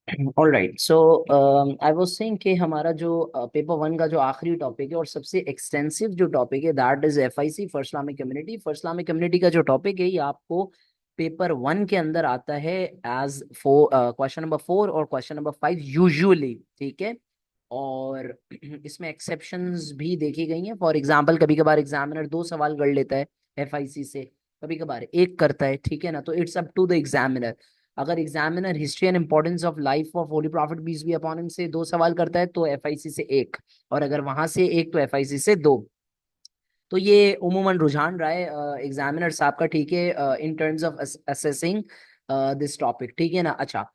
All right, so I was saying कि हमारा जो पेपर वन का जो आखिरी टॉपिक है और सबसे एक्सटेंसिव जो टॉपिक है, that is FIC, first Islamic community. First Islamic community का जो टॉपिक है ये आपको पेपर वन के अंदर आता है एज क्वेश्चन नंबर 4 और क्वेश्चन नंबर 5 यूजुअली, ठीक है। और इसमें एक्सेप्शंस भी देखी गई हैं। फॉर एग्जांपल कभी कभार एग्जामिनर 2 सवाल कर लेता है एफआईसी से, कभी कभार एक करता है, ठीक है ना। तो it's up to the examiner. अगर examiner history and importance of life of holy prophet peace be upon him से 2 सवाल करता है तो एफआईसी से एक, और अगर वहां से एक तो एफआईसी से दो। तो ये उमूमन रुझान रहा है एग्जामिनर साहब का, ठीक है, इन terms of assessing this topic, ठीक है ना। अच्छा,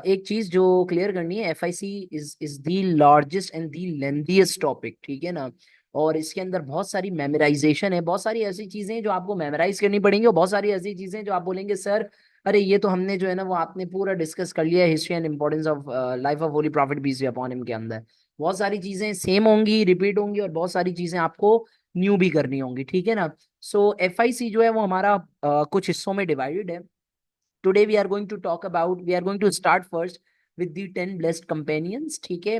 एक चीज जो क्लियर करनी है, FIC is the largest and the lengthiest topic, ठीक है ना। और इसके अंदर बहुत सारी मेमोराइजेशन है, बहुत सारी ऐसी चीजें हैं जो आपको मेमोराइज करनी पड़ेंगी, और बहुत सारी ऐसी चीजें जो आप बोलेंगे सर अरे ये तो हमने जो है ना वो आपने पूरा डिस्कस कर लिया है, history and importance of life of holy prophet peace be upon him के अंदर। बहुत सारी चीजें सेम होंगी, रिपीट होंगी, और बहुत सारी चीजें आपको न्यू भी करनी होंगी, ठीक है ना। सो एफआईसी जो है वो हमारा कुछ हिस्सों में डिवाइडेड है। Today we are going to talk about, we are going to start first with the 10 blessed companions, ठीक है।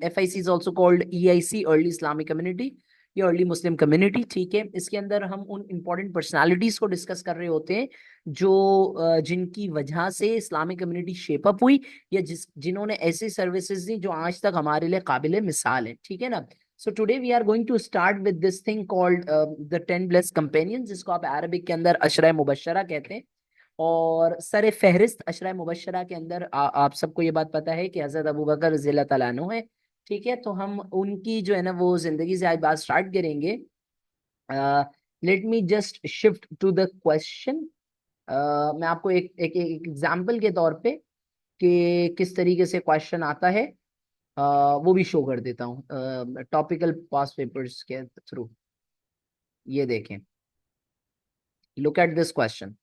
FIC is also called EIC, early Islamic community या अर्ली मुस्लिम कम्युनिटी, ठीक है। इसके अंदर हम उन इंपॉर्टेंट पर्सनालिटीज को डिस्कस कर रहे होते हैं जो जिनकी वजह से इस्लामिक कम्युनिटी शेप अप हुई, या जिन्होंने ऐसी सर्विसेज दी जो आज तक हमारे लिए काबिल मिसाल है, ठीक है ना। So today we are going to start with this thing called the 10 blessed companions, जिसको आप अरबिक के अंदर अशरा मुबशरा कहते हैं। और सर फहरिस्त अशरा मुबशरा के अंदर आप सबको ये बात पता है कि हजरत अबू बकर रज़ियल्लाहु तआला अन्हु है, ठीक है। तो हम उनकी जो है ना वो जिंदगी से आज बात स्टार्ट करेंगे। Let me just shift to the question. मैं आपको एक एग्जाम्पल के तौर पे कि किस तरीके से क्वेश्चन आता है वो भी शो कर देता हूँ टॉपिकल पास पेपर्स के थ्रू। ये देखें, look at this question.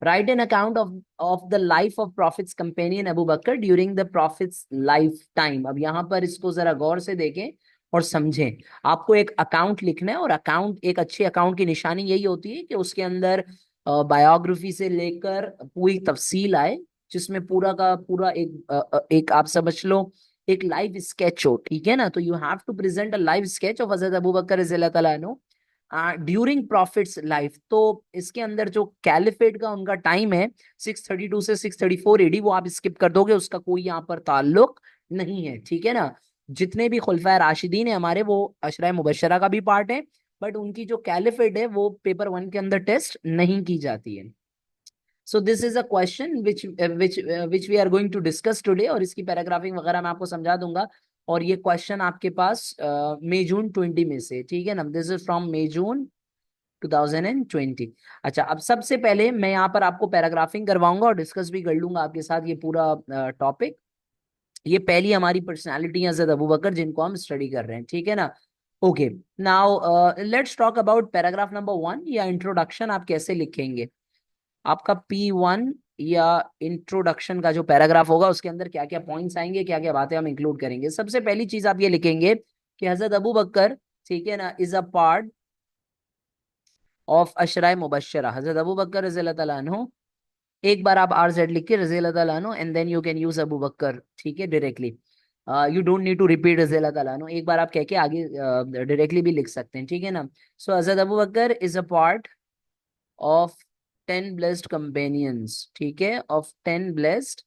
Write an account of the life of Prophet's companion Abu Bakr during the Prophet's lifetime। अब यहाँ पर इसको जरा गौर से देखें और समझें। आपको एक अकाउंट लिखना है, और अकाउंट, एक अच्छे अकाउंट की निशानी यही होती है कि उसके अंदर बायोग्राफी से लेकर पूरी तफसील आए, जिसमें पूरा का पूरा एक आप समझ लो एक लाइव स्केच हो, ठीक है ना। तो you have to present a live sketch of Hazrat Abu बकर रज़ियल्लाहु तआला अन्हु ड्यूरिंग प्रॉफिट्स लाइफ। तो इसके अंदर जो कैलिफेट का उनका टाइम है 632 से 634 एडी, वो आप स्किप कर दोगे, उसका कोई यहाँ पर ताल्लुक नहीं है, ठीक है ना। जितने भी खुलफाए राशिदीन है हमारे, वो अशरा मुबशरा का भी पार्ट है, बट उनकी जो कैलिफेट है वो पेपर वन के अंदर टेस्ट नहीं की जाती है। So this is a question which we are going to discuss today, और इसकी पैराग्राफिंग वगैरह मैं आपको समझा दूंगा। और ये क्वेश्चन आपके पास मई जून 20 में से, ठीक है ना। दिस इज फ्रॉम मई जून 2020। अच्छा, अब सबसे पहले मैं यहाँ पर आपको पैराग्राफिंग करवाऊंगा और डिस्कस भी कर लूंगा आपके साथ ये पूरा टॉपिक। ये पहली हमारी पर्सनालिटी हजरत अबू बकर जिनको हम स्टडी कर रहे हैं, ठीक है ना। Okay, now let's talk about paragraph number 1 या इंट्रोडक्शन आप कैसे लिखेंगे। आपका P1 या इंट्रोडक्शन का जो पैराग्राफ होगा उसके अंदर क्या क्या पॉइंट्स आएंगे, क्या क्या बातें हम इंक्लूड करेंगे। सबसे पहली चीज आप ये लिखेंगे कि हजरत अबू बकर, ठीक है ना, इज अ पार्ट ऑफ अशराए मुबशरा। हजरत अबू बकर रज़ियल्लाहु तआला अन्हु, एक बार आप RZ लिख के रज़ियल्लाहु तआला अन्हु and then you can use Abu Bakr, ठीक है, directly. You don't need to repeat रज़ियल्लाहु तआला अन्हु, एक बार आप कह के आगे डायरेक्टली भी लिख सकते हैं, ठीक है ना। सो हजरत Abu Bakr is a part of 10 blessed companions, ठीक है, ऑफ 10 ब्लेस्ड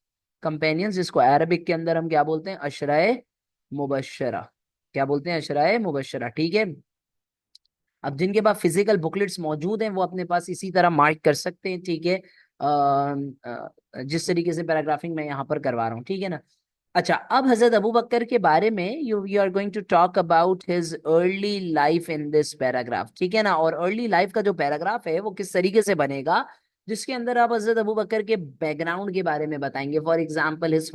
कंपेनियंस, जिसको अरबिक के अंदर हम क्या बोलते हैं, अशराए मुबशरा। क्या बोलते हैं, अशराए मुबशरा, ठीक है। अब जिनके पास फिजिकल बुकलेट्स मौजूद हैं वो अपने पास इसी तरह मार्क कर सकते हैं, ठीक है। जिस तरीके से पैराग्राफिंग मैं यहाँ पर करवा रहा हूँ, ठीक है ना। अच्छा, अब हजरत अबू बकर के बारे में you are going to talk about his early life in this paragraph, ठीक है ना। और अर्ली लाइफ का जो पैराग्राफ है वो किस तरीके से बनेगा, जिसके अंदर आप हजरत अबू बकर के बैकग्राउंड के बारे में बताएंगे। For example his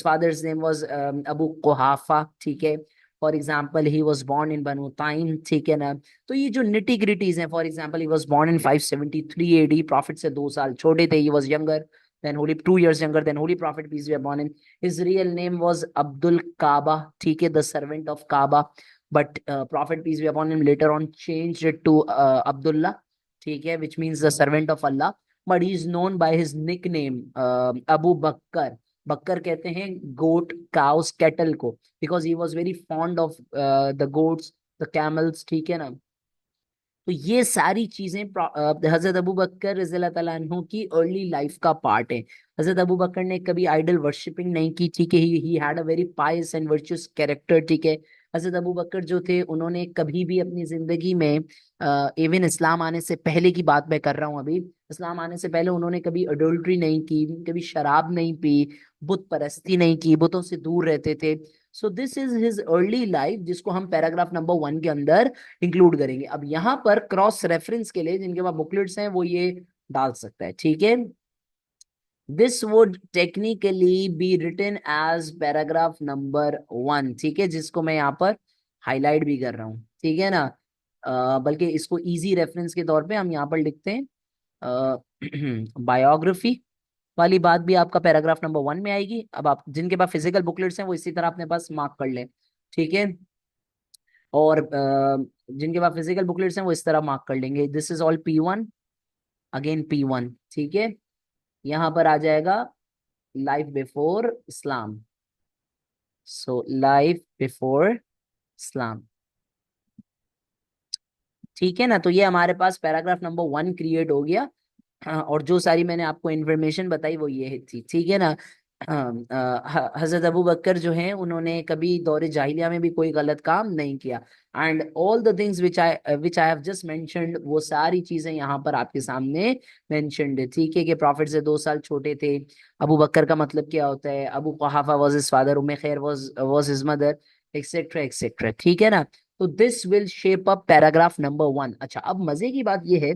father's name was Abu Kuhafa, ठीक है। For example he was born in Banu Taim, ठीक है ना। तो ये जो निटी ग्रिटीज हैं, for example he was born in 573 AD, prophet से 2 साल छोटे थे, he was younger than holy, 2 years younger than holy prophet peace be upon him. His real name was Abdul Kaaba, ठीक है, the servant of Kaaba, but prophet peace be upon him later on changed it to Abdullah, ठीक है, which means the servant of Allah. But he is known by his nickname Abu Bakr. Bakr कहते हैं goat, cows, cattle को, because he was very fond of the goats, the camels, ठीक है ना। तो ये सारी चीजें हजरत अबू बकर रज़ियल्लाहु ताला अन्हु की अर्ली लाइफ का पार्ट है। हजरत अबू बकर ने कभी आइडल वर्शिपिंग नहीं की, ठीक है। He had a very Payas and virtuous character, ठीक है। हजरत अबू बकर जो थे उन्होंने कभी भी अपनी जिंदगी में, इवन इस्लाम आने से पहले की बात मैं कर रहा हूँ अभी, इस्लाम आने से पहले उन्होंने कभी अडल्ट्री नहीं की, कभी शराब नहीं पी, बुत परस्ती नहीं की, बुतों से दूर रहते थे। सो this is his early life, जिसको हम पैराग्राफ नंबर 1 के अंदर इंक्लूड करेंगे। अब यहाँ पर क्रॉस रेफरेंस के लिए जिनके पास बुकलेट्स हैं वो ये डाल सकता है, ठीक है। This would technically be written as paragraph number 1, ठीक है, जिसको मैं यहाँ पर हाईलाइट भी कर रहा हूँ, ठीक है ना। बल्कि इसको इजी रेफरेंस के तौर पे हम यहाँ पर लिखते हैं। बायोग्राफी वाली बात भी आपका पैराग्राफ नंबर 1 में आएगी। अब आप जिनके पास फिजिकल बुकलेट्स हैं वो इसी तरह अपने पास मार्क कर ले, ठीक है। और जिनके पास फिजिकल बुकलेट्स हैं वो इस तरह मार्क कर लेंगे, this is all P1, again P1, ठीक है। यहाँ पर आ जाएगा लाइफ बिफोर इस्लाम, सो लाइफ बिफोर इस्लाम, ठीक है ना। तो ये हमारे पास पैराग्राफ नंबर 1 क्रिएट हो गया। हाँ, और जो सारी मैंने आपको इन्फॉर्मेशन बताई वो ये थी, ठीक है ना। हजरत अबू बकर जो हैं उन्होंने कभी दौरे जाहिलिया में भी कोई गलत काम नहीं किया। And all the things which I have just mentioned, वो सारी चीजें यहाँ पर आपके सामने मेंशन्ड है, ठीक है। कि प्रॉफिट से 2 साल छोटे थे। अबू बकर का मतलब क्या होता है, अबू कुहाफा वाज हिज फादर, उम्मे खैर was his mother, etcetera etcetera, ठीक है ना। तो this will shape up paragraph number 1। अच्छा, अब मजे की बात यह है,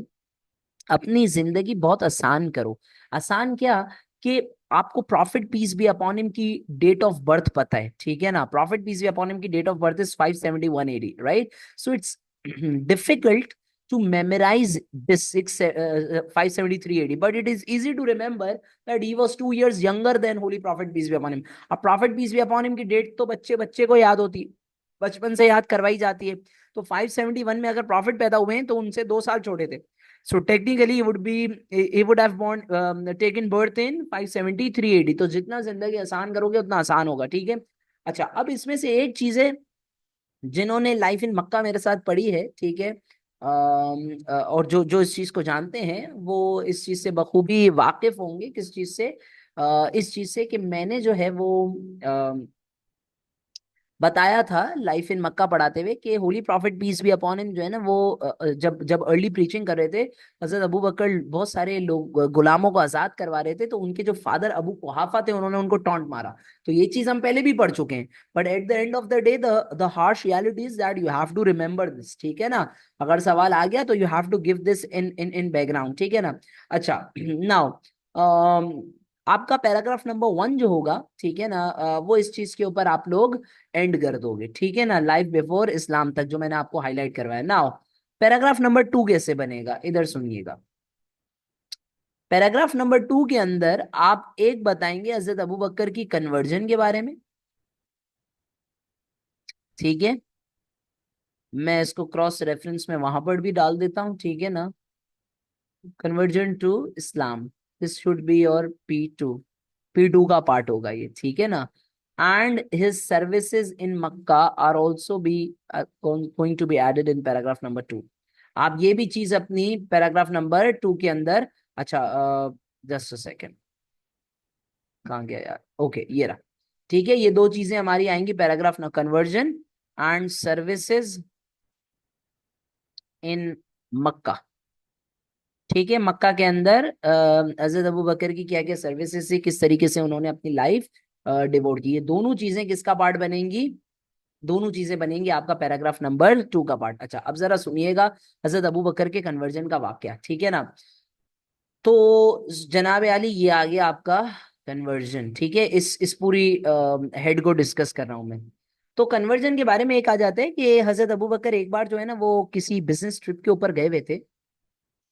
अपनी जिंदगी बहुत आसान करो। आसान क्या, कि आपको prophet peace be upon him की डेट ऑफ बर्थ पता है, ठीक है ना। Prophet peace be upon him की date of birth is 571 AD, right. So it's difficult to memorize this 573 AD, but it is easy to remember that he was 2 years younger than Holy Prophet peace be upon him. अब Prophet peace be upon him की date तो बच्चे बच्चे को याद होती है, बचपन से याद करवाई जाती है। तो 571 में अगर प्रॉफिट पैदा हुए हैं तो उनसे 2 साल छोटे थे। So technically he would have born taken birth in 573 AD। तो जितना जिंदगी आसान करोगे उतना आसान होगा, ठीक है। अच्छा, अब इसमें से एक चीज है, जिन्होंने लाइफ इन मक्का मेरे साथ पढ़ी है, ठीक है, और जो जो इस चीज को जानते हैं वो इस चीज से बखूबी वाकिफ होंगे। किस चीज से, इस चीज से कि मैंने जो है वो बताया था लाइफ इन मक्का पढ़ाते हुए कि holy prophet peace be upon him जो है ना, वो जब जब अर्ली प्रीचिंग कर रहे थे, हजरत अबू बकर बहुत सारे लोग गुलामों को आजाद करवा रहे थे, तो उनके जो फादर अबू कुहाफा थे उन्होंने उनको टॉन्ट मारा। तो ये चीज हम पहले भी पढ़ चुके हैं, but at the end of the day the harsh reality is that you have to remember this, ठीक है ना। अगर सवाल आ गया तो you have to give this in in in background, ठीक है ना। अच्छा, नाउ आपका पैराग्राफ नंबर 1 जो होगा, ठीक है ना, वो इस चीज के ऊपर आप लोग एंड कर दोगे, ठीक है ना, लाइफ बिफोर इस्लाम तक जो मैंने आपको हाईलाइट करवाया। नाउ पैराग्राफ नंबर 2 कैसे बनेगा, इधर सुनिएगा। पैराग्राफ नंबर 2 के अंदर आप एक बताएंगे हजरत अबू बकर की कन्वर्जन के बारे में, ठीक है। मैं इसको क्रॉस रेफरेंस में वहां पर भी डाल देता हूं, ठीक है ना। Conversion to Islam, this should be your P2 का पार्ट होगा ये, ठीक है ना। And his services in Mecca are also be going to be added in paragraph number 2। आप ये भी चीज अपनी पैराग्राफ नंबर 2 के अंदर, अच्छा जस्ट अ सेकेंड, कहाँ गया यार, ओके ये रहा, ठीक है। ये दो चीजें हमारी आएंगी पैराग्राफ ना, कन्वर्जन एंड सर्विसेज इन मक्का, ठीक है। मक्का के अंदर हजरत अबू बकर की क्या क्या सर्विसेज से, किस तरीके से उन्होंने अपनी लाइफ डिवोट की, ये दोनों चीजें किसका पार्ट बनेंगी, दोनों चीजें बनेंगी आपका पैराग्राफ नंबर 2 का पार्ट। अच्छा, अब जरा सुनिएगा हजरत अबू बकर के कन्वर्जन का वाक्या, ठीक है ना। तो जनाब आली ये आ गया आपका कन्वर्जन, ठीक है। इस पूरी हेड को डिस्कस कर रहा हूं मैं। तो कन्वर्जन के बारे में एक आ जाता है कि हजरत अबू बकर एक बार जो है ना वो किसी बिजनेस ट्रिप के ऊपर गए हुए थे,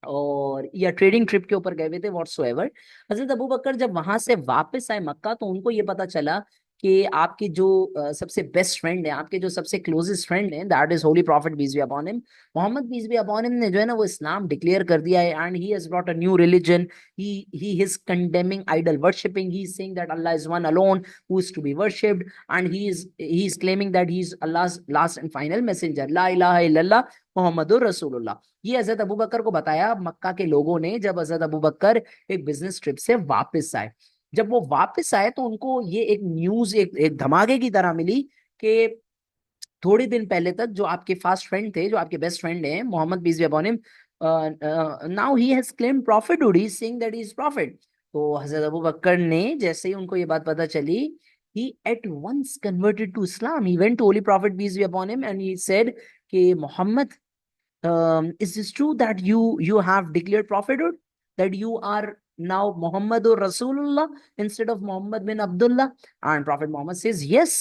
और या ट्रेडिंग ट्रिप के ऊपर गए हुए थे व्हाटसोएवर। हजरत अबू बकर जब वहां से वापस आए मक्का तो उनको ये पता चला कि आपके जो सबसे बेस्ट फ्रेंड है, आपके जो सबसे क्लोजेस्ट फ्रेंड है, that is holy prophet peace be upon him, Muhammad peace be upon him ने जो है ना वो इस्लाम डिक्लेयर कर दिया है, and he has brought a new religion. He is condemning idol worshipping. He is saying that Allah is one alone who is to be worshipped, and he is claiming that he is Allah's last and final messenger, ला इलाहा इल्लल्लाह मोहम्मदुर रसूलुल्लाह. ये हजरत Abu बकर को बताया मक्का के लोगों ने, जब हजरत अबू बकर एक बिजनेस ट्रिप से वापस आए. जब वो वापस आए तो उनको ये एक न्यूज, एक धमाके की तरह मिली कि थोड़े दिन पहले तक जो आपके फास्ट फ्रेंड थे, जो आपके बेस्ट फ्रेंड हैं, Muhammad peace be upon him, now he has claimed prophethood, he is saying that he is prophet. तो हजरत अबू बकर ने जैसे ही उनको ये बात पता चली, he at once converted to Islam. He went to Holy Prophet peace be upon him and he said कि Muhammad, is this true that you have declared prophethood, that you are now Muhammadur Rasulullah instead of Muhammad bin Abdullah? And Prophet Muhammad says yes.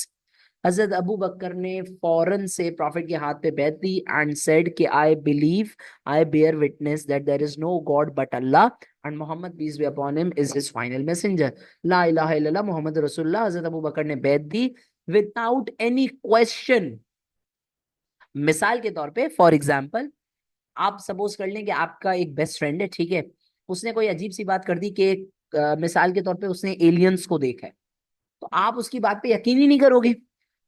Hazrat Abu Bakr ने फौरन से profit के हाथ पे बैठ दी and said कि I believe, I bear witness that there is no god but Allah, and Muhammad peace be upon him is his final messenger, ला इलाहा इल्लल्लाह मोहम्मद रसूलुल्लाह. हजरत अबू बकर ने बैठ दी विदाउट एनी क्वेश्चन. मिसाल के तौर पे, फॉर एग्जाम्पल, आप सपोज कर लें कि आपका एक बेस्ट फ्रेंड है, ठीक है, उसने कोई अजीब सी बात कर दी कि मिसाल के तौर पे उसने एलियंस को देखा है, तो आप उसकी बात पे यकीन ही नहीं करोगे.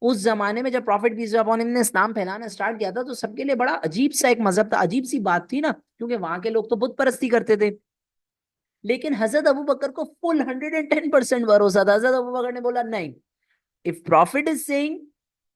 उस जमाने में जब prophet peace be upon him ने इस्लाम फैलाना स्टार्ट किया था तो सबके लिए बड़ा अजीब सा एक मजहब था, अजीब सी बात थी ना, क्योंकि वहां के लोग तो बुत परस्ती करते थे. लेकिन हजरत अबू बकर को फुल 110% भरोसा था. हजरत अबू बकर ने बोला नहीं, if prophet is saying,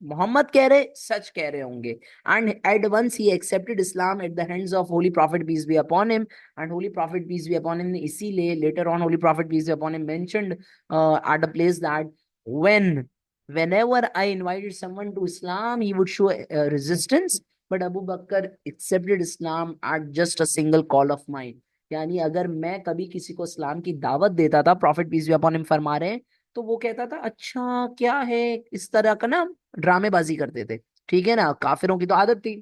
Muhammad कह रहे, सच कह रहे होंगे. And at once he accepted Islam at the hands of holy prophet peace be upon him. And holy prophet peace be upon him ने इसीलिए later on holy prophet peace be upon him mentioned at a place that when whenever I invited someone to Islam, he would show resistance, but Abu Bakr accepted Islam at just a single call of mine. यानी अगर मैं कभी किसी को इस्लाम की दावत देता था, prophet peace be upon him फरमा रहे हैं, तो वो कहता था अच्छा क्या है, इस तरह का ना ड्रामेबाजी करते थे. ठीक है ना, काफिरों की तो आदत थी.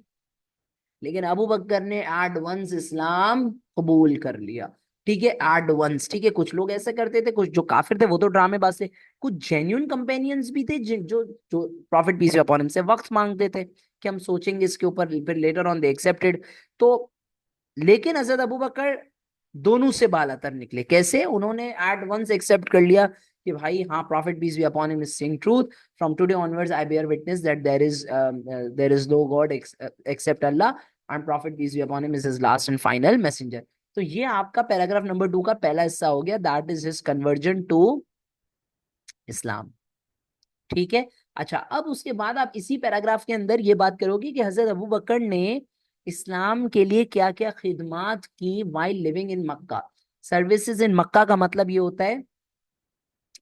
लेकिन अबू बकर ने एट वंस इस्लाम कबूल कर लिया. ठीक है, एट वंस. ठीक है, कुछ लोग ऐसे करते थे, कुछ जो काफिर थे वो तो ड्रामेबाज थे, कुछ जेन्युइन कंपेनियंस भी थे जो जो प्रॉफिट पीस अपॉन हिम से वक्त मांगते थे कि हम सोचेंगे इसके ऊपर, फिर लेटर ऑन दे एक्सेप्टेड. तो लेकिन हजरत अबू बकर दोनों से बालातर निकले. कैसे? उन्होंने एट वंस एक्सेप्ट कर लिया कि भाई हाँ, prophet peace be upon him is saying truth, from today onwards I bear witness that there is no God except Allah, and prophet peace be upon him is his last and final messenger. तो ये आपका paragraph number 2 का पहला हिस्सा हो गया, that is his conversion to Islam. ठीक है. अच्छा, अब उसके बाद आप इसी पैराग्राफ के अंदर ये बात करोगे कि हजरत अबू बकर ने इस्लाम के लिए क्या क्या खिदमात की while living in Mecca. Services in Mecca का मतलब ये होता है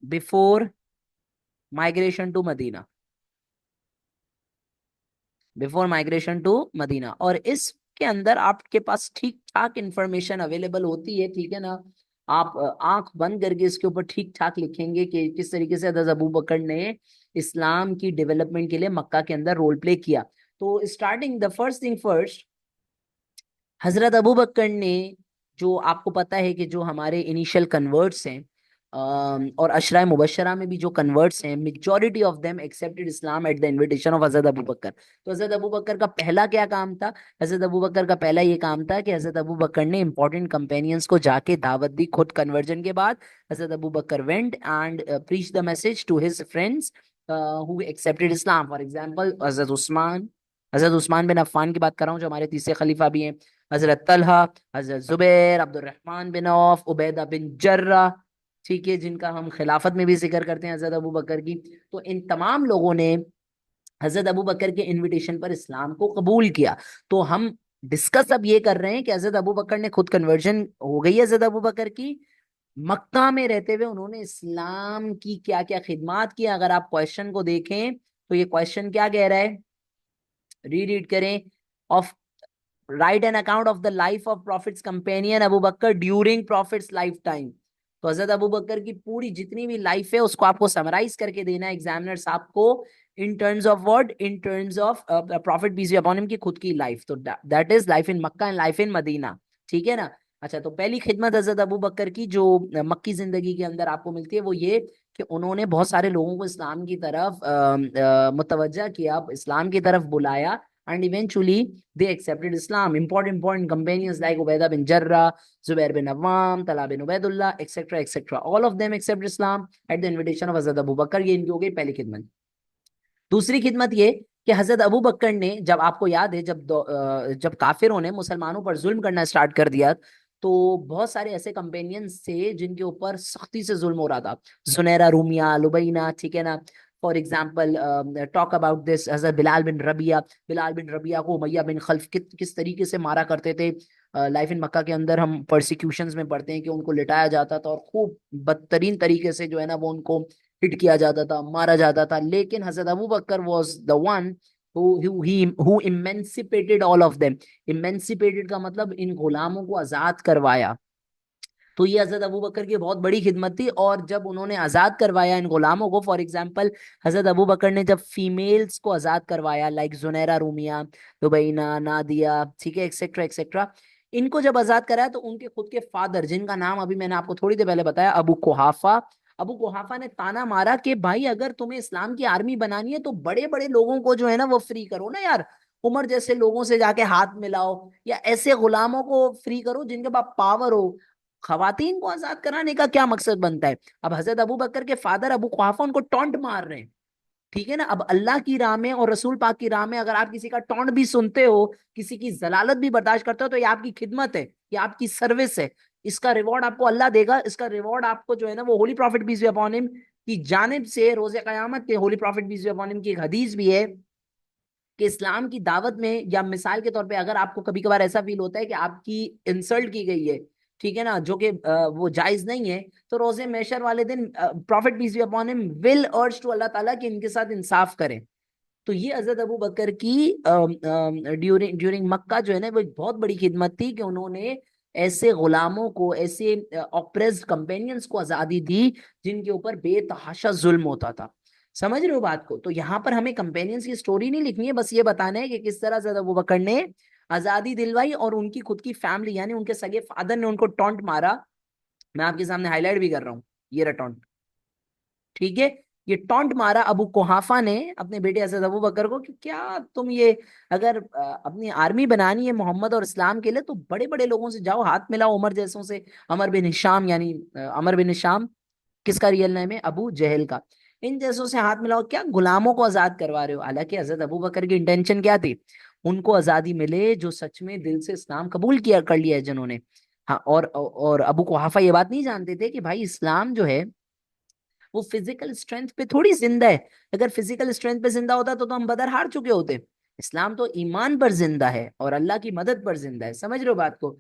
before migration to Medina, before migration to Medina. और इसके अंदर आपके पास ठीक ठाक इंफॉर्मेशन अवेलेबल होती है. ठीक है ना, आप आंख बंद करके इसके ऊपर ठीक ठाक लिखेंगे कि किस तरीके से हज़रत अबू बकर ने इस्लाम की डेवलपमेंट के लिए मक्का के अंदर रोल प्ले किया. तो starting the first thing first, Hazrat Abu Bakr ने, जो आपको पता है कि जो हमारे इनिशियल कन्वर्ट्स हैं, और अशरा मुबशरा में भी जो कन्वर्ट्स हैं, majority of them accepted Islam at the invitation of Hazrat Abu बकर. तो हजरत अबू बकर का पहला क्या काम था? हजरत अबू बकर का पहला ये काम था कि हजरत अबू बकर ने इंपॉर्टेंट कंपेनियंस को जाके दावत दी. खुद कन्वर्जन के बाद हजरत Abu Bakr went and preach the message to his friends who accepted Islam. For example हजरत उस्मान, हजरत उस्मान बिन अफ़ान की बात कर रहा हूँ, जो हमारे तीसरे खलीफा भी हैं. हजरत तलहा, हजरत Zubair, Abdurrahman bin Auf, Ubaida bin Jarrah, ठीक है, जिनका हम खिलाफत में भी जिक्र करते हैं हजरत अबू बकर की. तो इन तमाम लोगों ने हजरत अबू बकर के इनविटेशन पर इस्लाम को कबूल किया. तो हम डिस्कस अब ये कर रहे हैं कि हजरत अबू बकर ने खुद कन्वर्जन हो गई है हजरत अबू बकर की, मक्का में रहते हुए उन्होंने इस्लाम की क्या क्या खिदमात की. अगर आप क्वेश्चन को देखें तो ये क्वेश्चन क्या कह रहा है, रीड करें. Of write an account of the life of prophet's companion Abu Bakr during prophet's lifetime. तो हजरत अबू बकर की पूरी जितनी भी लाइफ है उसको आपको समराइज करके देना है एग्जामिनर साहब को, in terms of word, in terms of prophet peace be upon him की खुद की लाइफ. तो that is life in Mecca and life in Medina. ठीक है ना. अच्छा, तो पहली खिदमत हजरत अबू बकर की जो मक्की जिंदगी के अंदर आपको मिलती है वो ये कि उन्होंने बहुत सारे लोगों को इस्लाम की तरफ मुतवज्जा किया, इस्लाम की तरफ बुलाया, and eventually they accepted Islam. Important companions like Ubaida bin Jarrah, Zubair bin Awwam, Talha bin Ubaidullah, etcetera etcetera, all of them accept Islam at the invitation of Hazrat Abu बकर। ये इनकी हो गई पहली खिदमत। दूसरी खिदमत ये कि हजरत अबू बकर ने, जब आपको याद है, जब काफिरों ने मुसलमानों पर जुल्म करना स्टार्ट कर दिया, तो बहुत सारे ऐसे कंपेनियंस थे जिनके ऊपर सख्ती से जुल्म हो रहा था। जुनैरा रूमिया, लुबैना, ठीक है ना। For example talk about this हजरत बिलाल बिन रबिया। बिलाल बिन रबिया को उमैया बिन खल्फ किस तरीके से मारा करते थे। लाइफ इन मक्का के अंदर हम प्रोसिक्यूशंस में पढ़ते हैं कि उनको लिटाया जाता था और खूब बदतरीन तरीके से जो है ना वो उनको हिट किया जाता था, मारा जाता था। लेकिन हजरत Abu Bakr was the one who emancipated all of them. Emancipated का मतलब इन गुलामों को आजाद करवाया। तो ये हजरत अबू बकर की बहुत बड़ी खिदमत थी। और जब उन्होंने आजाद करवाया इन गुलामों को, फॉर एग्जाम्पल हजरत अबू बकर ने जब फीमेल्स को आजाद करवाया, लाइक जुनैरा रूमिया, रुबैना, नादिया, ठीक है, एक्सेट्रा एक्सेट्रा, इनको जब आजाद कराया तो उनके खुद के फादर, जिनका नाम अभी मैंने आपको थोड़ी देर पहले बताया, अबू कुहाफा, अबू कुहाफा ने ताना मारा कि भाई अगर तुम्हें इस्लाम की आर्मी बनानी है तो बड़े बड़े लोगों को जो है ना वो फ्री करो ना यार। उमर जैसे लोगों से जाके हाथ मिलाओ, या ऐसे गुलामों को फ्री करो जिनके पास पावर हो। खवातीन को आजाद कराने का क्या मकसद बनता है? अब हजरत अबू बकर के फादर अबू कुहाफा उनको टॉन्ट मार रहे हैं, ठीक है ना। अब अल्लाह की राह में और रसूल पाक की राह में अगर आप किसी का टॉन्ट भी सुनते हो, किसी की जलालत भी बर्दाश्त करते हो, तो ये आपकी खिदमत है, ये आपकी सर्विस है। इसका रिवॉर्ड आपको अल्लाह देगा। इसका रिवॉर्ड आपको जो है ना वो holy prophet peace be upon him की जानिब से रोजे कयामत के, holy prophet peace be upon him की एक हदीस भी है कि इस्लाम की दावत में, या मिसाल के तौर पे अगर आपको कभी कभार ऐसा फील होता है कि आपकी इंसल्ट की गई है, ठीक है ना, जो कि वो जायज नहीं है, तो रोजे मैशर वाले दिन prophet peace be upon him will urge to Allah ताला कि इनके साथ इंसाफ करें। तो ये हजरत अबू बकर की ड्यूरिंग ड्यूरिंग मक्का जो है ना वो एक बहुत बड़ी खिदमत थी कि उन्होंने ऐसे गुलामों को, ऐसे ऑप्रेस्ड कंपेनियंस को आजादी दी जिनके ऊपर बेतहाशा जुल्म होता था। समझ रहे हो बात को? तो यहाँ पर हमें कंपेनियंस की स्टोरी नहीं लिखनी है, बस ये बताना है कि किस तरह से अबू बकर ने आजादी दिलवाई और उनकी खुद की फैमिली, यानी उनके सगे फादर ने उनको टॉन्ट मारा। मैं आपके सामने हाईलाइट भी कर रहा हूँ, ये रहा टॉन्ट, ठीक है। ये टॉन्ट मारा अबू कुहाफा ने अपने बेटे हजरत अबू बकर को कि क्या तुम ये, अगर अपनी आर्मी बनानी है मोहम्मद और इस्लाम के लिए तो बड़े बड़े लोगों से जाओ, हाथ मिलाओ, उमर जैसों से। अमर बिन हिशाम, यानी अमर बिन हिशाम किसका रियल नेम है? अबू जहल का। इन जैसों से हाथ मिलाओ, क्या गुलामों को आजाद करवा रहे हो? हालांकि हजरत अबू बकर की इंटेंशन क्या थी? उनको आजादी मिले जो सच में दिल से इस्लाम कबूल किया कर लिया है जिन्होंने। हाँ, और अबू कुहाफा ये बात नहीं जानते थे कि भाई इस्लाम जो है वो फिजिकल स्ट्रेंथ पे थोड़ी जिंदा है। अगर फिजिकल स्ट्रेंथ पे जिंदा होता तो हम बदर हार चुके होते। इस्लाम तो ईमान पर जिंदा है और अल्लाह की मदद पर जिंदा है। समझ रहे हो बात को?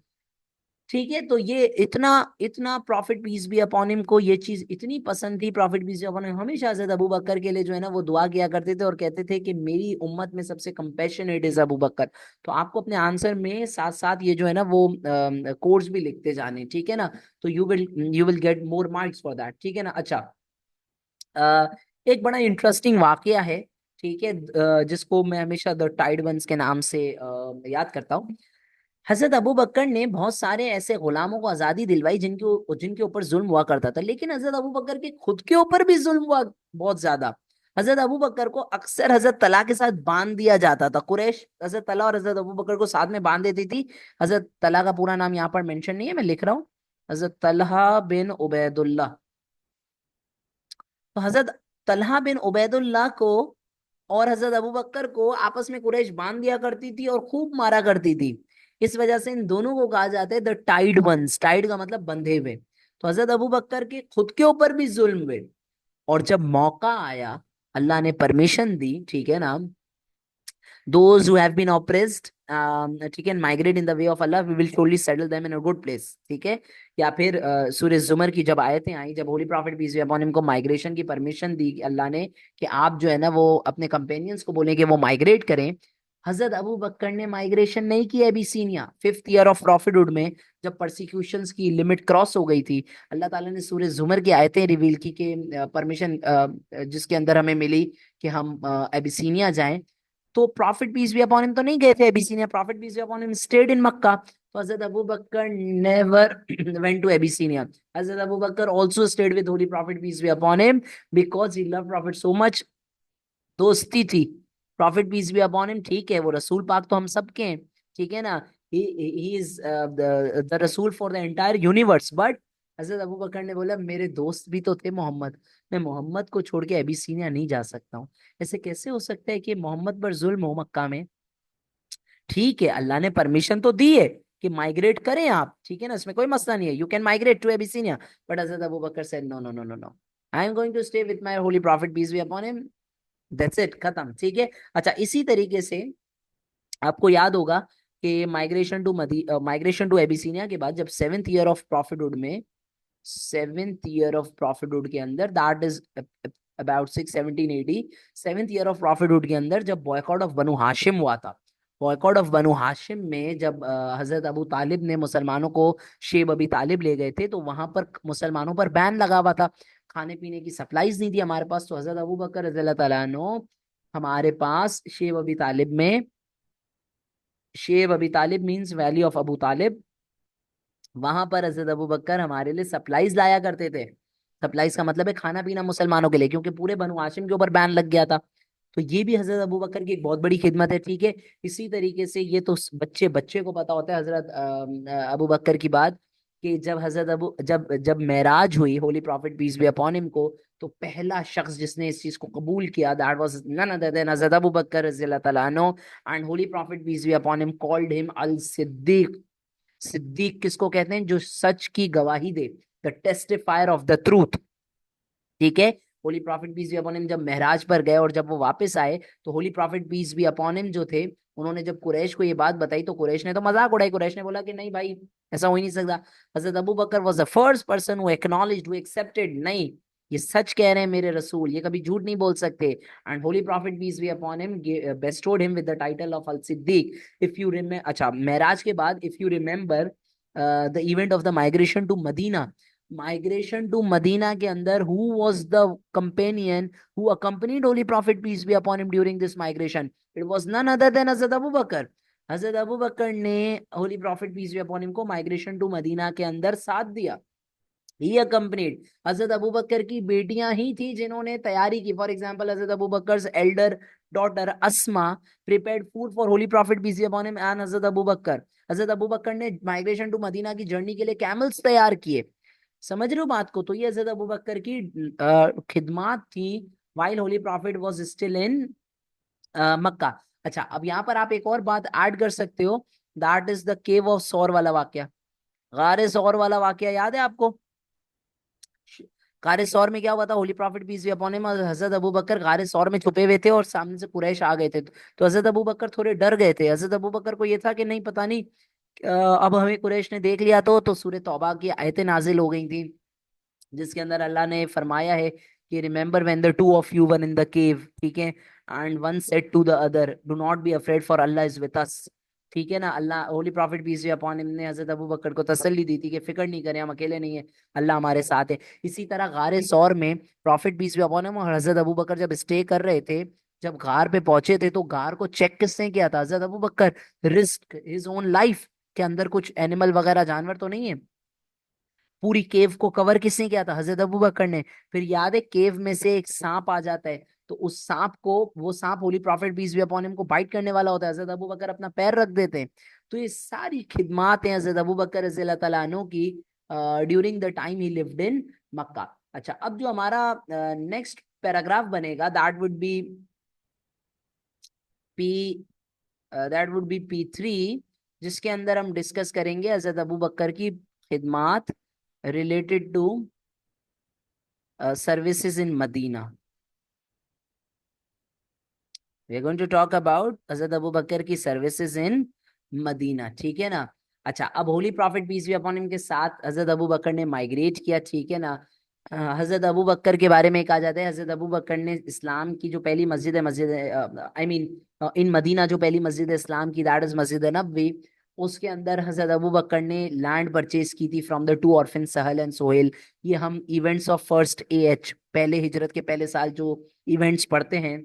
ठीक है। तो ये इतना इतना profit peace be upon him को ये चीज इतनी पसंद थी, prophet peace be upon him, हमेशा हज़रत अबू बकर के लिए जो है ना वो दुआ किया करते थे और कहते थे कि मेरी उम्मत में सबसे कंपैशनेट इज अबू बकर। तो आपको अपने आंसर में साथ साथ ये जो है ना वो कोर्स भी लिखते जाने, ठीक है ना। तो you will get more marks for that, ठीक है ना। अच्छा, एक बड़ा इंटरेस्टिंग वाकया है, ठीक है, जिसको मैं हमेशा द टाइड वंस के नाम से याद करता हूँ। हजरत अबू बकर ने बहुत सारे ऐसे गुलामों को आजादी दिलवाई जिनके जिनके ऊपर जुल्म हुआ करता था, लेकिन हजरत अबू बकर के खुद के ऊपर भी जुल्म हुआ बहुत ज्यादा। हजरत अबू बकर को अक्सर हजरत तला के साथ बांध दिया जाता था। कुरैश हजरत तला और हजरत अबू बकर को साथ में बांध देती थी। हजरत तला का पूरा नाम यहाँ पर मेंशन नहीं है, मैं लिख रहा हूँ, हजरत तलहा बिन उबैदुल्लाह। तो हजरत तलहा बिन उबैदुल्लाह को और हजरत अबू बकर को आपस में कुरैश बांध दिया करती थी और खूब मारा करती थी। इस वजह से इन दोनों को कहा जाता है द टाइड वंस। टाइड का मतलब बंधे हुए। तो हजरत अबू बकर के खुद के ऊपर भी जुल्म हुए, और जब मौका आया, अल्लाह ने परमिशन दी, ठीक है ना, those who have been oppressed, ठीक है, migrate in the way of Allah, we will surely settle them in a good place, ठीक है। या फिर सूरह जुमर की जब आयतें आई, जब holy prophet peace be upon him को माइग्रेशन की परमिशन दी अल्लाह ने कि आप जो है ना वो अपने कंपेनियंस को बोलें कि वो माइग्रेट करें। हजरत अबू बकर ने माइग्रेशन नहीं किया। Abyssinia 5th year of prophethood में जब परसिक्यूशंस की लिमिट क्रॉस हो गई थी, अल्लाह ताला ने सूरह जुमर की आयतें रिवील की कि परमिशन जिसके अंदर हमें मिली कि हम एबिसीनिया जाएं। तो prophet peace be upon him तो नहीं गए थे Abyssinia, prophet peace be upon him stayed in Mecca. तो हजरत Abu Bakr never went to Abyssinia. हजरत Abu Bakr also stayed with holy prophet peace be upon him because he love prophet so much. दोस्ती थी, prophet peace be upon him, ठीक है, वो रसूल पाक तो हम सबके हैं, ठीक है ना, ही इज द रसूल for the entire universe. But हजरत अबू बकर ने बोला मेरे दोस्त भी तो थे मोहम्मद, मैं मोहम्मद को छोड़ के एबिसीनिया नहीं जा सकता हूँ। ऐसे कैसे हो सकता है कि मोहम्मद पर जुल्म हो मक्का में? ठीक है, अल्लाह ने परमिशन तो दी है कि माइग्रेट करें आप, ठीक है ना, इसमें कोई मसला नहीं है, you can migrate to Abyssinia. But हजरत Abu Bakr said no no no no no, I am going to stay with my holy prophet peace be upon him, that's it, खत्म, ठीक है। अच्छा, इसी तरीके से आपको याद होगा कि माइग्रेशन टू एबिसीनिया के बाद जब सेवेंथ ईयर ऑफ प्रॉफिटहुड में, सेवेंथ ईयर ऑफ प्रॉफिटहुड के अंदर, that is about 61780, seventh year of prophethood के अंदर जब बॉयकॉट ऑफ बनु हाशिम हुआ था, बॉयकॉट ऑफ बनु हाशिम में जब हजरत अबू तालिब ने मुसलमानों को, शेब अबी तालिब ले गए थे, तो वहां पर मुसलमानों पर बैन लगा हुआ था, खाने पीने की सप्लाईज नहीं थी हमारे पास, तो हजरत अबू बकर रज़ी अल्लाह तआला अन्हु हमारे पास शेब अबी तालिब में, शेब अबी तालिब मीन्स वैली ऑफ अबू तालिब, वहां पर हजरत अबू बकर हमारे लिए सप्लाईज लाया करते थे। सप्लाईज का मतलब है खाना पीना मुसलमानों के लिए, क्योंकि पूरे बनु हाशिम के ऊपर बैन लग गया था। तो ये भी हजरत अबू बकर की एक बहुत बड़ी खिदमत है, ठीक है। इसी तरीके से ये तो बच्चे बच्चे को पता होता है हजरत अबू बकर की बात, कि जब हजरत अबू जब जब मेराज हुई holy prophet peace be upon him को, तो पहला शख्स जिसने इस चीज को कबूल किया, that was none other than हजरत अबू बकर रज़ी अल्लाह तआला अन्हु, and holy prophet peace be upon him called him अल सिद्दीक। सिद्दीक किसको कहते हैं? जो सच की गवाही दे, the testifier of the truth, ठीक है। Holy prophet peace be upon him जब महराज पर गए और जब वो वापस आए, तो Holi prophet peace be upon him जो थे, उन्होंने जब कुरैश को ये बात बताई, तो कुरैश ने तो मजाक उड़ाई, कुरैश ने बोला कि नहीं भाई, ऐसा हो ही नहीं सकता। हजरत Abu Bakr was the first person who acknowledged, who accepted, नहीं, ये सच कह रहे हैं मेरे रसूल, ये कभी झूठ नहीं बोल सकते। And holy prophet peace be upon him bestowed him with the title of Al Siddiq. If you remember, अच्छा, महराज के बाद if you remember the event of the migration to Medina, migration to Medina के अंदर who was the companion who accompanied holy prophet peace be upon him during this migration? It was none other than हजरत Abu Bakr. हजरत Abu Bakr ने holy prophet peace be upon him को migration to Medina के अंदर साथ दिया, ही accompanied. हजरत Abu बकर की बेटियां ही थी जिन्होंने तैयारी की, फॉर एग्जाम्पल हजरत Abu Bakr elder daughter Asma prepared food for holy prophet peace be upon him and हजरत अबू बकर। हजरत अबू बकर ने माइग्रेशन टू मदीना की जर्नी के लिए कैमल्स तैयार किए। समझ रहे हो बात को? तो ये हजरत अबू बकर की खिदमात थी while holy prophet was still in Mecca. अच्छा, अब यहाँ पर आप एक और बात ऐड कर सकते हो, that is the cave of सौर वाला वाक्य। गारे सौर वाला वाक्य याद है आपको? गारे सौर में क्या हुआ था? Holy prophet peace be upon him और हजरत अबू बकर गारे सौर में छुपे हुए थे और सामने से कुरैश आ गए थे, तो हजरत अबू बकर थोड़े डर गए थे। हजरत अबू बकर को ये था कि नहीं, पता नहीं अब हमें कुरैश ने देख लिया तो सूरह तौबा की आयतें नाजिल हो गई थी, जिसके अंदर अल्लाह ने फरमाया है कि remember when the two of you one in the cave, ठीक है, and one said to the other do not be afraid for Allah is with us, ठीक है ना। Allah, holy prophet peace be upon him ने हजरत Abu बकर को तसल्ली दी थी कि फिक्र नहीं करें, हम अकेले नहीं है, अल्लाह हमारे साथ है। इसी तरह गारे सौर में prophet peace be upon him और हजरत अबू बकर जब स्टे कर रहे थे, जब गार पे पहुंचे थे, तो गार को चेक किसने किया था? हजरत अबू बकर, रिस्क हिज ओन लाइफ, के अंदर कुछ एनिमल वगैरह जानवर तो नहीं है। पूरी केव को कवर किसने किया था? हजरत अबू बकर ने। फिर याद है, केव में से एक सांप आ जाता है, तो उस सांप को, वो सांप holy prophet peace be upon him को बाइट करने वाला होता है, हजरत अबू बकर अपना पैर रख देते हैं। तो ये सारी खिदमात हैं हजरत अबू बकर रज़ी अल्लाह तआला अन्हु की during the time he lived in Mecca. अच्छा, अब जो हमारा नेक्स्ट पैराग्राफ बनेगा, P that would be P3, जिसके अंदर हम डिस्कस करेंगे हजरत अबू बकर की खिदमात related to services in Medina. We are going to talk about Hazrat Abu बकर की सर्विसेज इन मदीना, ठीक है ना। अच्छा, अब holy prophet peace be upon him के साथ हजरत अबू बकर ने माइग्रेट किया, ठीक है ना। हजरत अबू बकर के बारे में कहा जाता है, हजरत अबू बकर ने इस्लाम की जो पहली मस्जिद है, मस्जिद आई मीन इन मदीना जो पहली मस्जिद है इस्लाम की, दैट इज मस्जिद नबवी, उसके अंदर हजरत अबू बकर ने लैंड परचेज की थी from the two orphan Sahl and Sohail. ये हम इवेंट्स ऑफ फर्स्ट AH, पहले हिजरत के पहले साल जो इवेंट्स पढ़ते हैं,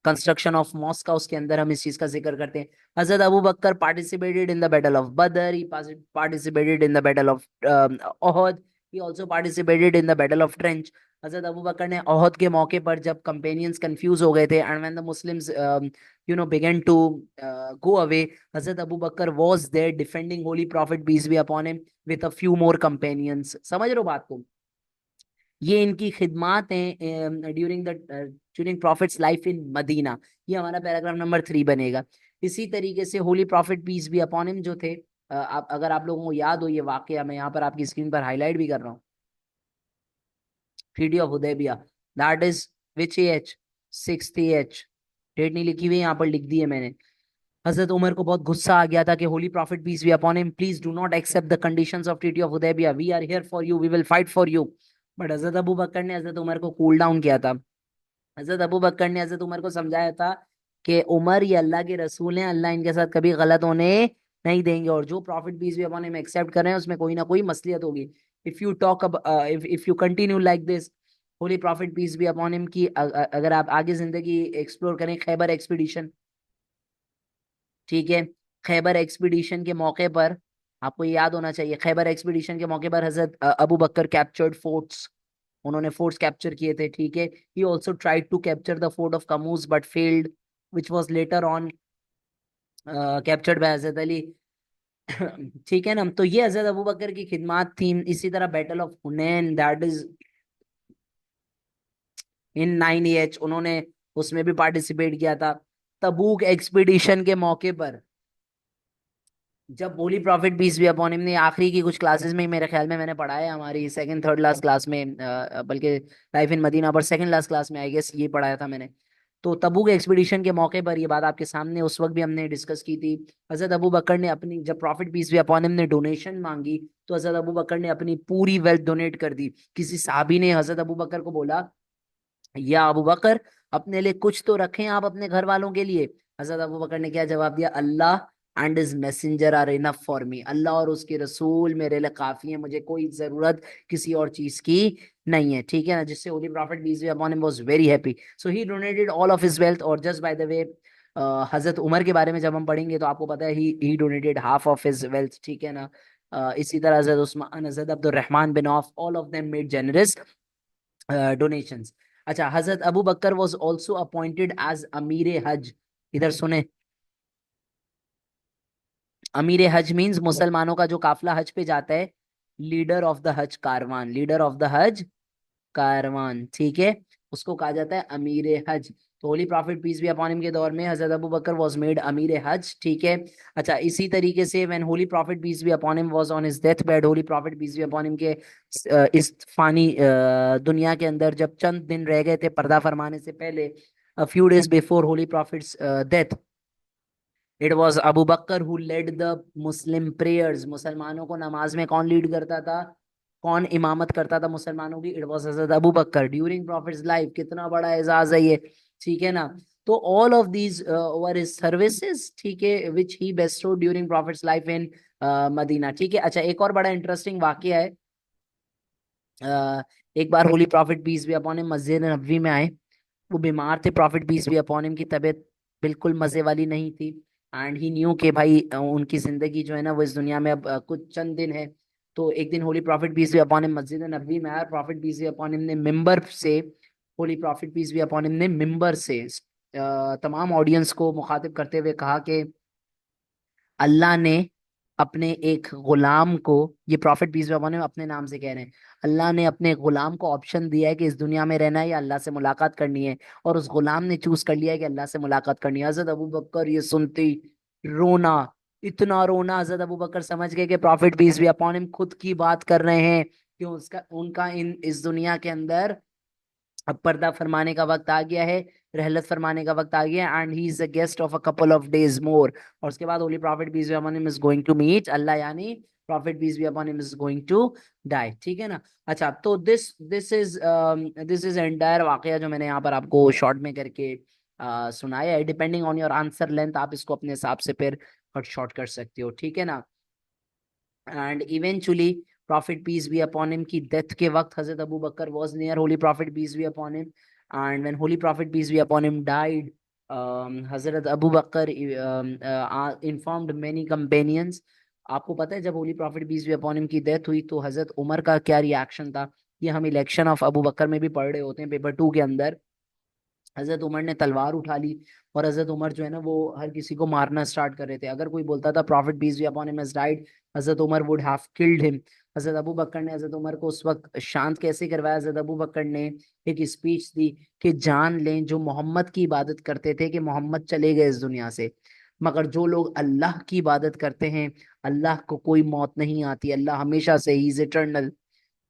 कंस्ट्रक्शन ऑफ मॉस्क का, उसके अंदर हम इस चीज का जिक्र करते हैं। हजरत Abu Bakr participated in the battle of Badr, he participated in the battle of Uhud, he also participated in the battle of trench. हजरत अबू बकर ने ओहद के मौके पर जब कंपेनियंस कंफ्यूज हो गए थे, and when the Muslims began to go away, हजरत Abu Bakr was there defending holy prophet peace be upon him with a few more companions. समझ रहे हो बात को? ये इनकी खिदमात हैं during prophet's life in Medina. ये हमारा पैराग्राफ नंबर 3 बनेगा। इसी तरीके से holy prophet peace be upon him जो थे, अगर आप लोगों को याद हो ये वाकया, मैं यहाँ पर आपकी स्क्रीन पर हाईलाइट भी कर रहा हूँ। Treaty of Hudaybiya, that is which H, 6th date नहीं लिखी हुई, यहाँ पर लिख दी है मैंने। हजरत उमर को बहुत गुस्सा आ गया था कि holy prophet peace be upon him please do not accept the conditions of treaty of Hudaybiya, we are here for you, we will fight for you. But हजरत अबू बकर ने हजरत उमर को कूल डाउन किया था। हजरत Abu Bakr ने हजरत उमर को समझाया था कि उमर ये अल्लाह के रसूल हैं, अल्लाह इनके साथ कभी गलत होने नहीं देंगे, और जो profit peace be upon him accept कर रहे हैं उसमें कोई ना कोई मसलियत होगी। इफ यू टॉक अब if you continue like this, Holi prophet peace be upon him की अगर आप आगे जिंदगी एक्सप्लोर करें, खैबर एक्सपीडिशन, ठीक है, खैबर एक्सपीडिशन के मौके पर आपको ये याद होना चाहिए, खैबर एक्सपीडिशन के मौके पर हजरत अबू बकर कैप्चर्ड फोर्ट्स, उन्होंने फोर्ट्स कैप्चर किए थे, ठीक है। He also tried to capture the fort of Qamus but failed, which was later on captured by हजरत अली। ठीक है ना, तो ये हजरत अबू बकर की खिदमात थी। इसी तरह battle of Hunain, that is in 9 उन्होंने उसमें भी पार्टिसिपेट किया था। तबूक एक्सपीडिशन के मौके पर जब holy prophet peace be upon him ने, आखिरी की कुछ क्लासेस में ही मेरे ख्याल में मैंने पढ़ा है, हमारी सेकंड थर्ड लास्ट क्लास में, बल्कि लाइफ इन मदीना पर सेकंड लास्ट क्लास में आई गेस ये पढ़ाया था मैंने। तो तबूक एक्सपीडिशन के मौके पर ये बात आपके सामने उस वक्त भी हमने डिस्कस की थी। हजरत अबू बकर ने अपनी, जब prophet peace be upon him ने डोनेशन मांगी, तो हजरत अबू बकर ने अपनी पूरी वेल्थ डोनेट कर दी। किसी साहबी ने हजरत अबू बकर को बोला, या अबू बकर अपने लिए कुछ तो रखें आप अपने घर वालों के लिए। हजरत अबू बकर ने क्या जवाब दिया, Allah and his messenger are enough for me, Allah और उसके रसूल मेरे लिए काफी है, मुझे कोई जरूरत किसी और चीज की नहीं है, ठीक है ना। जिससे holy prophet peace be upon him was very happy, so he donated all of his wealth. और जस्ट बाय द वे, हजरत उमर के बारे में जब हम पढ़ेंगे तो आपको पता है he donated half of his wealth, ठीक है ना। इसी तरह हजरत उस्मान, हजरत Abdurrahman bin Auf, all of them made generous donations. अच्छा, हजरत Abu Bakr was also appointed as अमीर हज। इधर सुने, अमीर हज मीन्स मुसलमानों का जो काफिला हज पे जाता है, लीडर ऑफ द हज कारवान, लीडर ऑफ द हज कारवान, ठीक है, उसको कहा जाता है अमीर हज। तो Holi prophet peace be upon him के दौर में हजरत अबू बकर वाज मेड अमीर हज, ठीक है। अच्छा, इसी तरीके से when holy prophet peace be upon him was on his death bed, Holi prophet peace be upon him के इस फानी दुनिया के अंदर जब चंद दिन रह गए थे पर्दा फरमाने से पहले, a few days before holy prophet's death, it was Abu Bakr who led the Muslim prayers. मुसलमानों को नमाज में कौन लीड करता था, कौन इमामत करता था मुसलमानों की, it was Hazrat Abu Bakr during prophet's life. कितना बड़ा एजाज है ये, ठीक है ना। तो all of these were his services, ठीक है, which he bestowed during prophet's life in Medina, ठीक है। अच्छा, एक और बड़ा इंटरेस्टिंग वाकया है। एक बार holy prophet peace be upon him मस्जिद नबवी में आए, वो बीमार थे, profit peace be upon him की तबीयत बिल्कुल मजे वाली नहीं थी, एंड ही न्यू कि भाई उनकी जिंदगी जो है ना वो इस दुनिया में अब कुछ चंद दिन है। तो एक दिन Holi prophet peace be upon him मस्जिद नबवी में आया, profit peace be upon him ने मिंबर से, holy prophet peace be upon him ने मिंबर से तमाम ऑडियंस को मुखातिब करते हुए कहा कि अल्लाह ने अपने एक गुलाम को, ये profit peace be upon him अपने नाम से कह रहे हैं, अल्लाह ने अपने गुलाम को ऑप्शन दिया है कि इस दुनिया में रहना है या अल्लाह से मुलाकात करनी है, और उस गुलाम ने चूज कर लिया है कि अल्लाह से मुलाकात करनी है। हजरत अबू बकर ये सुनती रोना, इतना रोना, हजरत अबू बकर समझ गए कि profit peace be upon him खुद की बात कर रहे हैं, कि उसका उनका इन इस दुनिया के अंदर अब पर्दा फरमाने का वक्त आ गया है, रहलत फरमाने का वक्त आ गया है, and he is a guest of a couple of days more. और उसके बाद holy prophet peace be upon him is going to meet Allah, यानी prophet peace be upon him is going to die, ठीक है ना। अच्छा, तो this is entire वाकया जो मैंने यहाँ पर आपको शॉर्ट में करके सुनाया है। Depending on your answer length आप इसको अपने हिसाब से फिर कट शॉर्ट कर सकते हो, ठीक है ना। And eventually prophet peace be upon him की डेथ के वक्त Hazrat Abu Bakr was near holy prophet peace be upon him, and when holy prophet peace be upon him died, Hazrat Abu Bakr informed many companions. आपको पता है जब holy prophet peace be upon him की death हुई तो हजरत उमर का क्या reaction था? ये हम इलेक्शन ऑफ अबू बकर में भी पढ़ रहे होते हैं, पेपर 2 के अंदर। हजरत उमर ने तलवार उठा ली और हजरत उमर जो है ना वो हर किसी को मारना स्टार्ट कर रहे थे। अगर कोई बोलता था prophet peace be upon him has died, Hazrat Umar would have killed him. Hazrat Abu Bakr ने हजरत उमर को उस वक्त शांत कैसे करवाया? हजरत अबू बकर ने एक स्पीच दी कि जान लें जो मोहम्मद की इबादत करते थे कि मोहम्मद चले गए इस दुनिया से, मगर जो लोग अल्लाह की इबादत करते हैं अल्लाह को कोई मौत नहीं आती, अल्लाह हमेशा से ही इज इटर्नल।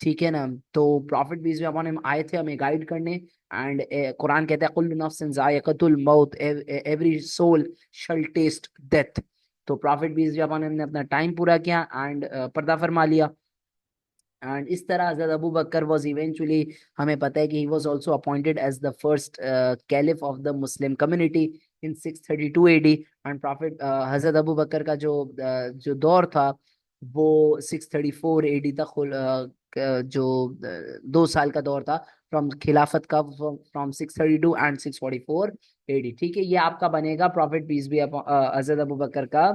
ठीक है ना? तो प्रॉफिट बीस में अपन हम आए थे हमें गाइड करने। एंड कुरान कहता है कुल्लु नफ्सिन जायक़तुल मौत, एवरी सोल शल टेस्ट डेथ। तो प्रॉफिट बीस में अपन हमने अपना टाइम पूरा किया एंड पर्दा फरमा लिया। एंड इस तरह हजरत अबू बकर वॉज इवेंचुअली, हमें पता है कि he was also appointed as the first caliph of the Muslim community in 632 AD. And prophet हजरत अबू बकर का जो दौर था वो 634 एडी तक जो 2 साल का दौर था, फ्रॉम खिलाफत का, फ्रॉम 632 एंड 644 एडी। ठीक है, ये आपका बनेगा प्रॉफिट पीस भी हजरत अबू बकर का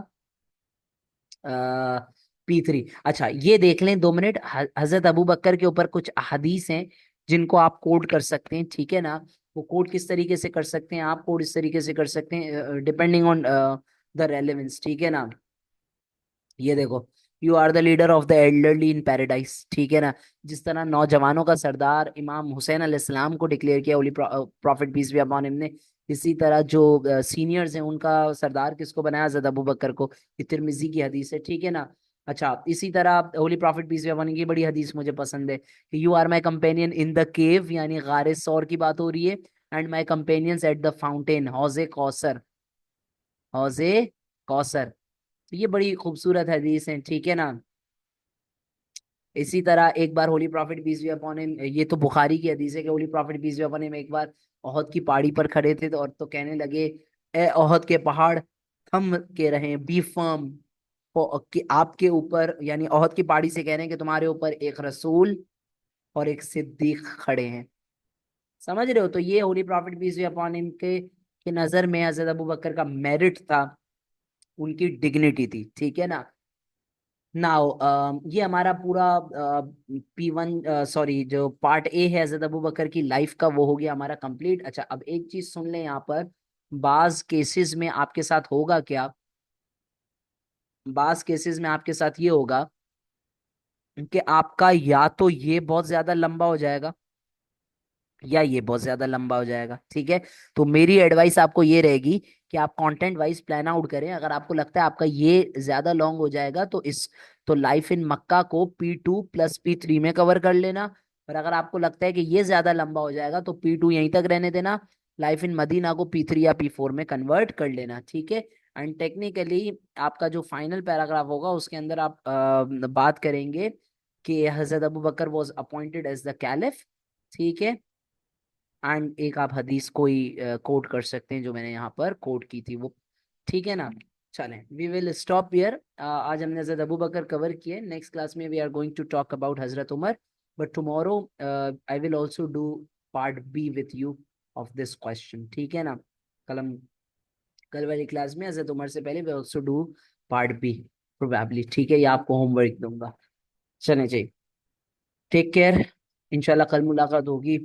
P3। अच्छा ये देख लें 2 मिनट, हजरत अबू बकर के ऊपर कुछ हदीस हैं जिनको आप कोड कर सकते हैं। ठीक है ना? वो कोड किस तरीके से कर सकते हैं? आप कोड इस तरीके से कर सकते हैं डिपेंडिंग ऑन द रेलेवेंस। ठीक है ना? ये देखो, you are the leader of the elderly in paradise. ठीक है ना? जिस तरह नौजवानों का सरदार इमाम हुसैन अलैहिस्सलाम को डिक्लेयर किया holy prophet peace be upon him ने, इसी तरह जो सीनियर्स हैं उनका सरदार किसको बनाया? हज़रत अबू बकर को। ये तिरमिजी की हदीस है। ठीक है ना? अच्छा इसी तरह holy prophet peace be upon him की बड़ी हदीस मुझे पसंद है कि you are my companion in the cave, यानी गारे सौर की बात हो रही है, and my companions at the fountain हौजे कौसर, हौजे कौसर। तो ये बड़ी खूबसूरत हदीस है। ठीक है ना? इसी तरह एक बार holy prophet peace be upon him, ये तो बुखारी की हदीस है कि holy prophet peace be upon him एक बार ओहद की पहाड़ी पर खड़े थे और तो कहने लगे, ए ओहद के पहाड़ थम के रहे, बी फर्म, कि आपके ऊपर, यानी ओहद की पहाड़ी से कह रहे हैं कि तुम्हारे ऊपर एक रसूल और एक सिद्दीक खड़े हैं। समझ रहे हो? तो ये holy prophet peace be upon him के नजर में हजरत अबू बकर का मेरिट था, उनकी डिग्निटी थी। ठीक है ना? नाउ ये हमारा पूरा P1, सॉरी जो पार्ट ए है हजरत अबू बकर की लाइफ का, वो हो गया हमारा कंप्लीट। अच्छा अब एक चीज सुन लें यहाँ पर, बाज केसेस में आपके साथ होगा क्या? बाज केसेस में आपके साथ ये होगा कि आपका या तो ये बहुत ज्यादा लंबा हो जाएगा या ये बहुत ज्यादा लंबा हो जाएगा। ठीक है? तो मेरी एडवाइस आपको ये रहेगी कि आप कंटेंट वाइज प्लान आउट करें। अगर आपको लगता है आपका ये ज्यादा लॉन्ग हो जाएगा तो लाइफ इन मक्का को P2 + P3 में कवर कर लेना। और अगर आपको लगता है कि ये ज्यादा लंबा हो जाएगा तो P2 यहीं तक रहने देना, लाइफ इन मदीना को P3 या P4 में कन्वर्ट कर लेना। ठीक है? एंड टेक्निकली आपका जो फाइनल पैराग्राफ होगा उसके अंदर आप बात करेंगे कि Hazrat Abu Bakr was appointed as the caliph. ठीक है? एंड एक आप हदीस कोई कोट कर सकते हैं जो मैंने यहाँ पर कोट की थी वो। ठीक है ना? चलें वी विल स्टॉप हियर। आज हमने हजरत अबू बकर कवर किए, नेक्स्ट क्लास में we are going to talk about Hazrat Umar, but tomorrow I will also do part B with you of this question. ठीक है ना? कल हम कल वाली क्लास में हजरत उमर से पहले we also do part B probably. ठीक है? ये आपको होमवर्क दूंगा। चलें जी, टेक केयर, इंशाल्लाह कल मुलाकात होगी।